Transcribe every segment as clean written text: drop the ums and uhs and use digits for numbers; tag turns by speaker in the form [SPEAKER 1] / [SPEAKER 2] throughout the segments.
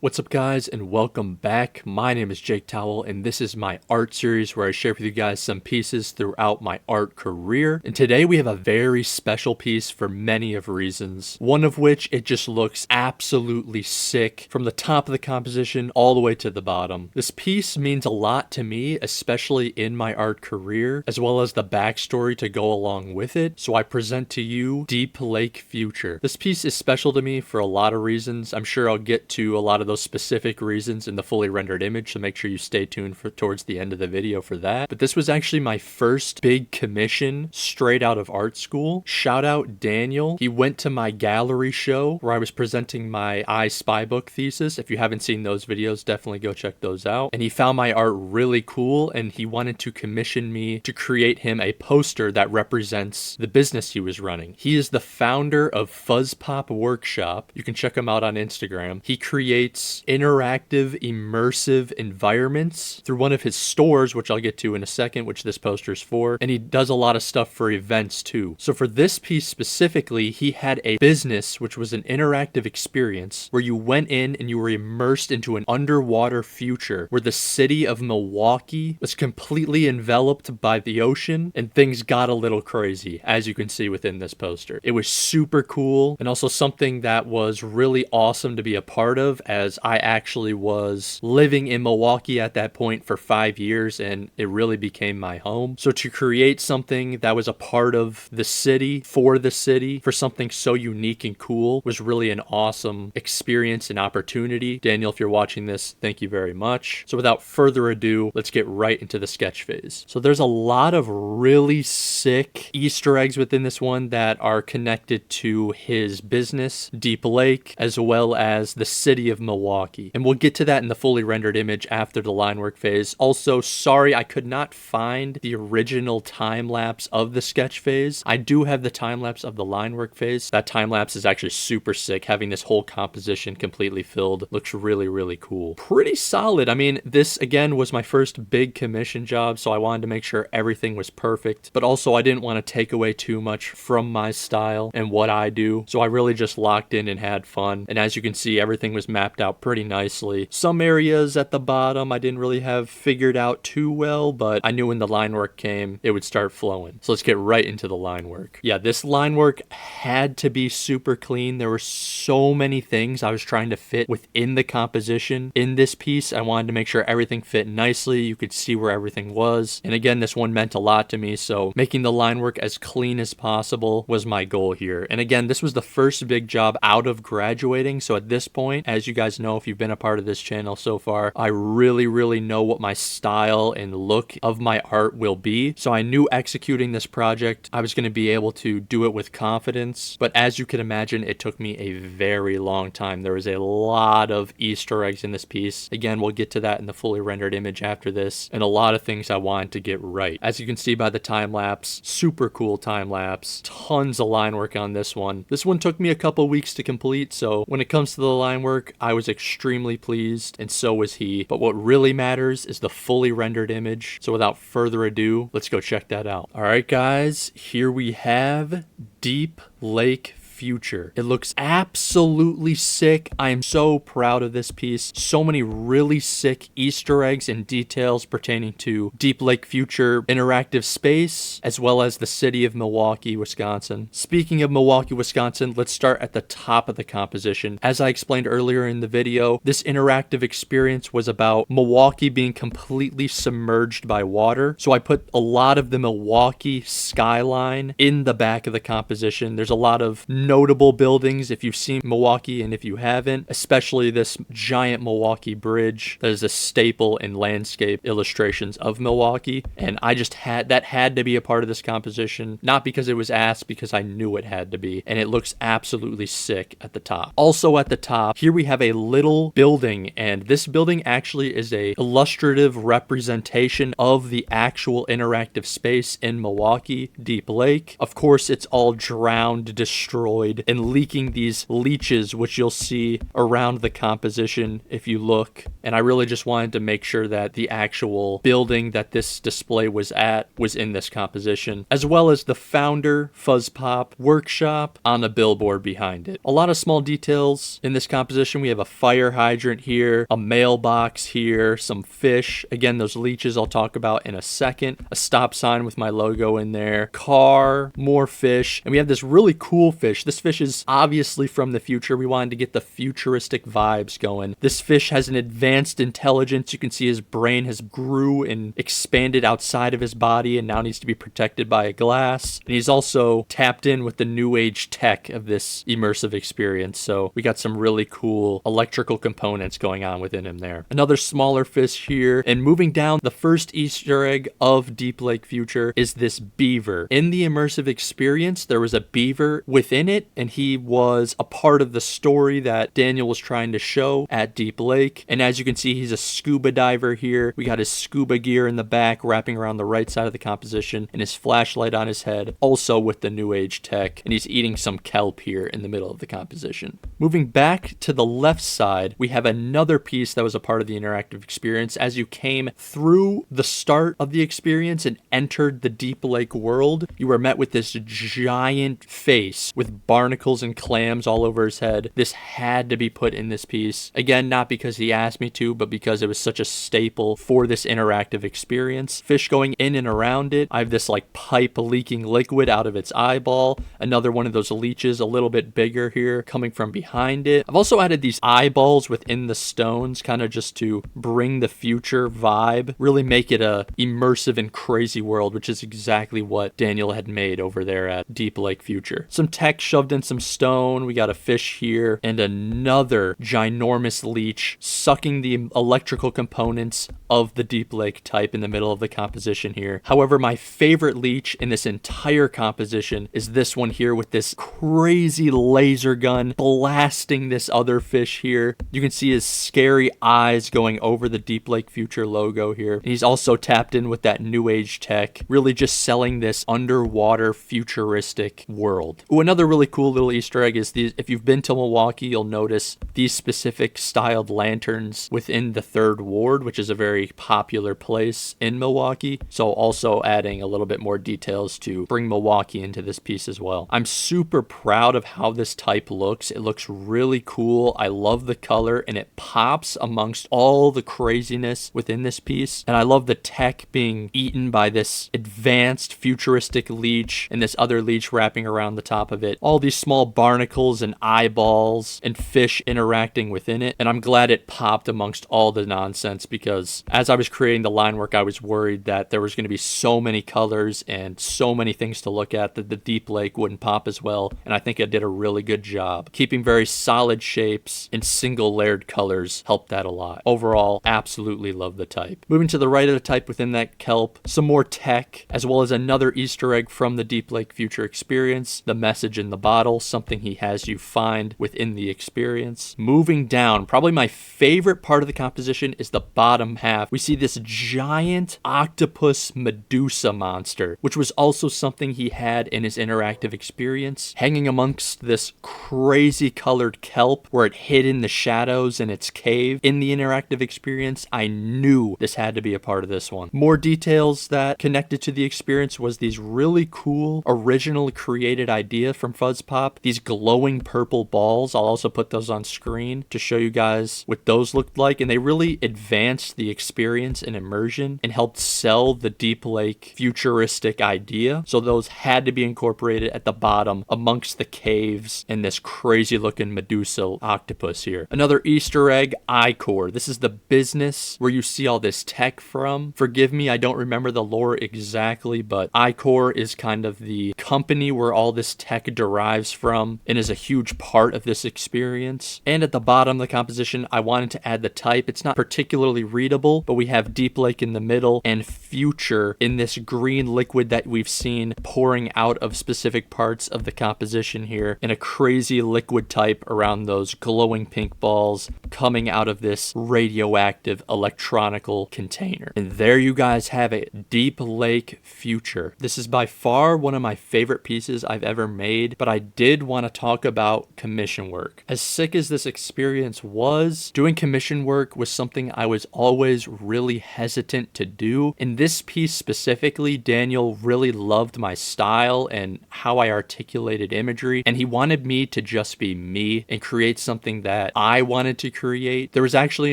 [SPEAKER 1] What's up guys and welcome back. My name is Jake Towell and this is my art series where I share with you guys some pieces throughout my art career. And today we have a very special piece for many of reasons. One of which, it just looks absolutely sick from the top of the composition all the way to the bottom. This piece means a lot to me, especially in my art career, as well as the backstory to go along with it. So I present to you Deep Lake Future. This piece is special to me for a lot of reasons. I'm sure I'll get to a lot of those specific reasons in the fully rendered image, so make sure you stay tuned for towards the end of the video for that. But this was actually my first big commission straight out of art school. Shout out Daniel. He went to my gallery show where I was presenting my I Spy book thesis. If you haven't seen those videos, definitely go check those out. And he found my art really cool and he wanted to commission me to create him a poster that represents the business he was running. He is the founder of Fuzz Pop Workshop. You can check him out on Instagram. He creates interactive, immersive environments through one of his stores, which I'll get to in a second, which this poster is for. And he does a lot of stuff for events too. So for this piece specifically, he had a business, which was an interactive experience where you went in and you were immersed into an underwater future where the city of Milwaukee was completely enveloped by the ocean and things got a little crazy, as you can see within this poster. It was super cool and also something that was really awesome to be a part of, as I actually was living in Milwaukee at that point for 5 years and it really became my home. So to create something that was a part of the city, for something so unique and cool was really an awesome experience and opportunity. Daniel, if you're watching this, thank you very much. So without further ado, let's get right into the sketch phase. So there's a lot of really sick Easter eggs within this one that are connected to his business, Deep Lake, as well as the city of Milwaukee. And we'll get to that in the fully rendered image after the line work phase. Also, sorry I could not find the original time lapse of the sketch phase. I do have the time lapse of the line work phase. That time lapse is actually super sick. Having this whole composition completely filled looks really, really cool. Pretty solid. I mean, this again was my first big commission job, so I wanted to make sure everything was perfect, but also I didn't want to take away too much from my style and what I do. So I really just locked in and had fun. And as you can see, everything was mapped out pretty nicely. Some areas at the bottom I didn't really have figured out too well, but I knew when the line work came, it would start flowing. So let's get right into the line work. Yeah, this line work had to be super clean. There were so many things I was trying to fit within the composition. In this piece, I wanted to make sure everything fit nicely. You could see where everything was. And again, this one meant a lot to me, so making the line work as clean as possible was my goal here. And again, this was the first big job out of graduating, so at this point, as you guys know if you've been a part of this channel so far, I really know what my style and look of my art will be. So I knew executing this project, I was going to be able to do it with confidence. But as you can imagine, it took me a very long time. There was a lot of Easter eggs in this piece. Again, we'll get to that in the fully rendered image after this, and a lot of things I wanted to get right. As you can see by the time lapse, super cool time lapse, tons of line work on this one. This one took me a couple weeks to complete, so when it comes to the line work, I was extremely pleased, and so was he. But what really matters is the fully rendered image. So without further ado, let's go check that out. All right, guys, here we have Deep Lake Future. It looks absolutely sick. I am so proud of this piece. So many really sick Easter eggs and details pertaining to Deep Lake Future interactive space, as well as the city of Milwaukee, Wisconsin. Speaking of Milwaukee, Wisconsin, let's start at the top of the composition. As I explained earlier in the video, this interactive experience was about Milwaukee being completely submerged by water. So I put a lot of the Milwaukee skyline in the back of the composition. There's a lot of notable buildings if you've seen Milwaukee, and if you haven't, especially this giant Milwaukee bridge that is a staple in landscape illustrations of Milwaukee. And I just had to be a part of this composition, not because it was asked, because I knew it had to be. And it looks absolutely sick at the top. Also at the top, here we have a little building, and this building actually is a illustrative representation of the actual interactive space in Milwaukee, Deep Lake. Of course, it's all drowned, destroyed, and leaking these leeches, which you'll see around the composition if you look. and I really just wanted to make sure that the actual building that this display was at was in this composition, as well as the founder Fuzz Pop workshop on a billboard behind it. A lot of small details in this composition. We have a fire hydrant here, a mailbox here, some fish. Again, those leeches I'll talk about in a second. A stop sign with my logo in there. Car, more fish. And we have this really cool fish. This fish is obviously from the future. We wanted to get the futuristic vibes going. This fish has an advanced intelligence. You can see his brain has grew and expanded outside of his body and now needs to be protected by a glass. And he's also tapped in with the new age tech of this immersive experience. So we got some really cool electrical components going on within him there. Another smaller fish here. And moving down, the first Easter egg of Deep Lake Future is this beaver. In the immersive experience, there was a beaver within it, and he was a part of the story that Daniel was trying to show at Deep Lake. And as you can see, he's a scuba diver here. We got his scuba gear in the back wrapping around the right side of the composition, and his flashlight on his head, also with the new age tech. And he's eating some kelp here in the middle of the composition. Moving back to the left side, we have another piece that was a part of the interactive experience. As you came through the start of the experience and entered the Deep Lake world, you were met with this giant face with barnacles and clams all over his head. This had to be put in this piece. Again, not because he asked me to, but because it was such a staple for this interactive experience. Fish going in and around it. I have this like pipe leaking liquid out of its eyeball. Another one of those leeches, a little bit bigger here, coming from behind it. I've also added these eyeballs within the stones, kind of just to bring the future vibe, really make it a immersive and crazy world, which is exactly what Daniel had made over there at Deep Lake Future. Some text shoved in some stone. We got a fish here and another ginormous leech sucking the electrical components of the Deep Lake type in the middle of the composition here. However, my favorite leech in this entire composition is this one here with this crazy laser gun blasting this other fish here. You can see his scary eyes going over the Deep Lake Future logo here. And he's also tapped in with that new age tech, really just selling this underwater futuristic world. Ooh, another really cool little Easter egg is these. If you've been to Milwaukee, you'll notice these specific styled lanterns within the 3rd Ward, which is a very popular place in Milwaukee. So also adding a little bit more details to bring Milwaukee into this piece as well. I'm super proud of how this type looks. It looks really cool. I love the color and it pops amongst all the craziness within this piece. And I love the tech being eaten by this advanced futuristic leech and this other leech wrapping around the top of it. All these small barnacles and eyeballs and fish interacting within it. And I'm glad it popped amongst all the nonsense, because as I was creating the line work, I was worried that there was going to be so many colors and so many things to look at that the Deep Lake wouldn't pop as well. And I think I did a really good job. Keeping very solid shapes and single layered colors helped that a lot. Overall, absolutely love the type. Moving to the right of the type within that kelp, some more tech, as well as another Easter egg from the Deep Lake Future experience, the message in the bottle, something he has you find within the experience. Moving down, probably my favorite part of the composition is the bottom half. We see this giant octopus Medusa monster, which was also something he had in his interactive experience, hanging amongst this crazy colored kelp where it hid in the shadows in its cave. In the interactive experience, I knew this had to be a part of this one. More details that connected to the experience was these really cool, originally created idea from Fuzz Pop, these glowing purple balls. I'll also put those on screen to show you guys what those looked like, and they really advanced the experience and immersion and helped sell the Deep Lake futuristic idea. So those had to be incorporated at the bottom amongst the caves and this crazy looking Medusa octopus here. Another Easter egg, iCore. This is the business where you see all this tech from. Forgive me, I don't remember the lore exactly, but iCore is kind of the company where all this tech derives from and is a huge part of this experience. And at the bottom of the composition, I wanted to add the type. It's not particularly readable, but we have Deep Lake in the middle and future in this green liquid that we've seen pouring out of specific parts of the composition here, and a crazy liquid type around those glowing pink balls coming out of this radioactive electronical container. And there you guys have it, Deep Lake Future. This is by far one of my favorite pieces I've ever made, but I did want to talk about commission work. As sick as this experience was, doing commission commission work was something I was always really hesitant to do. In this piece specifically, Daniel really loved my style and how I articulated imagery, and he wanted me to just be me and create something that I wanted to create. There was actually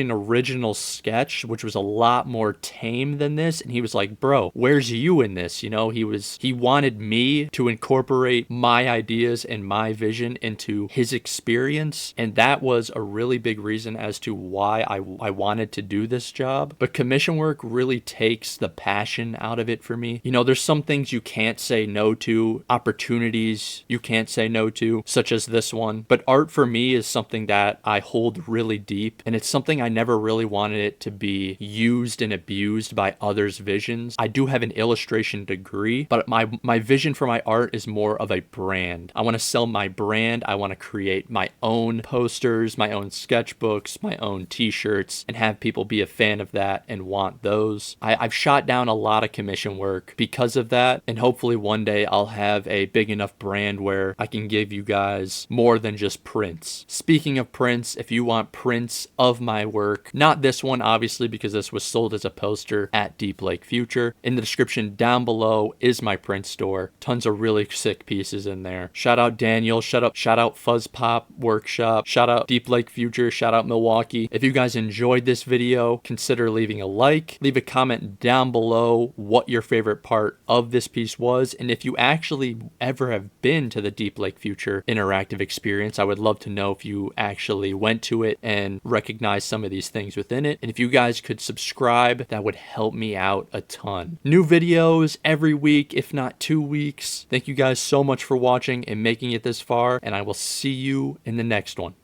[SPEAKER 1] an original sketch which was a lot more tame than this, and he was like, bro, where's you in this? You know, he wanted me to incorporate my ideas and my vision into his experience, and that was a really big reason as to why I wanted to do this job. But commission work really takes the passion out of it for me. You know, there's some things you can't say no to, opportunities you can't say no to, such as this one. But art for me is something that I hold really deep, and it's something I never really wanted it to be used and abused by others' visions. I do have an illustration degree, but my vision for my art is more of a brand. I want to sell my brand. I want to create my own posters, my own sketchbooks, my own t-shirts, and have people be a fan of that and want those. I've shot down a lot of commission work because of that, and hopefully one day I'll have a big enough brand where I can give you guys more than just prints. Speaking of prints, if you want prints of my work, not this one obviously because this was sold as a poster at Deep Lake Future, in the description down below is my print store. Tons of really sick pieces in there. Shout out Daniel, shout out Fuzz Pop Workshop, shout out Deep Lake Future, shout out Milwaukee. If you guys enjoyed this video, consider leaving a like, leave a comment down below what your favorite part of this piece was, and if you actually ever have been to the Deep Lake Future interactive experience, I would love to know if you actually went to it and recognized some of these things within it. And if you guys could subscribe, that would help me out a ton. New videos every week, if not 2 weeks. Thank you guys so much for watching and making it this far, and I will see you in the next one.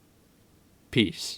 [SPEAKER 1] Peace.